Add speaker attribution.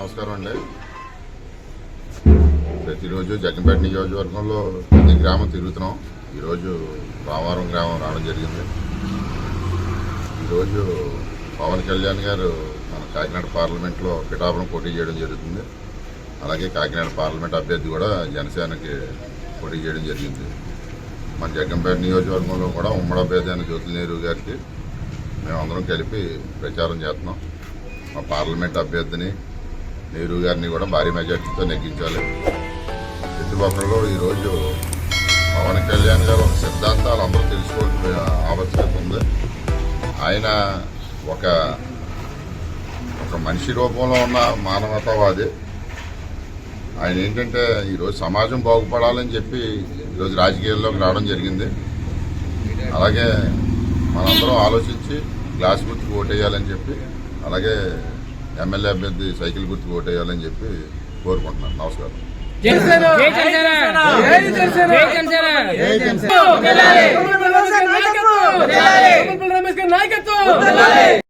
Speaker 1: నమస్కారం అండి. ప్రతిరోజు జగ్గంపేట నియోజకవర్గంలో ప్రతి గ్రామం తిరుగుతున్నాం. ఈరోజు రామవరం గ్రామం రావడం జరిగింది. ఈరోజు పవన్ కళ్యాణ్ గారు మన కాకినాడ పార్లమెంట్లో పిఠాపురం పోటీ చేయడం జరుగుతుంది. అలాగే కాకినాడ పార్లమెంట్ అభ్యర్థి కూడా జనసేనకి పోటీ చేయడం జరిగింది. మన జగ్గంపేట నియోజకవర్గంలో కూడా ఉమ్మడి అభ్యర్థి అయిన జ్యోతుల నెహ్రూ గారికి మేమందరం కలిపి ప్రచారం చేస్తున్నాం. మా పార్లమెంట్ అభ్యర్థిని నెహ్రూ గారిని కూడా భారీ మెజార్టీతో నెగ్గించాలి. ప్రతి ఒక్కరిలో ఈరోజు పవన్ కళ్యాణ్ గారు ఒక సిద్ధాంతాలు అందరూ తెలుసుకోవాల్సిన ఆవశ్యకత ఉంది. ఆయన ఒక మనిషి రూపంలో ఉన్న మానవతావాది. ఆయన ఏంటంటే ఈరోజు సమాజం బాగుపడాలని చెప్పి ఈరోజు రాజకీయాల్లోకి రావడం జరిగింది. అలాగే మనందరం ఆలోచించి గ్లాస్ గుర్తుకు ఓటేయాలని చెప్పి, అలాగే ఎమ్మెల్యే అభ్యర్థి సైకిల్ గుర్తుకు ఓటేయాలని చెప్పి కోరుకుంటున్నాను. నమస్కారం.
Speaker 2: నాయకత్వం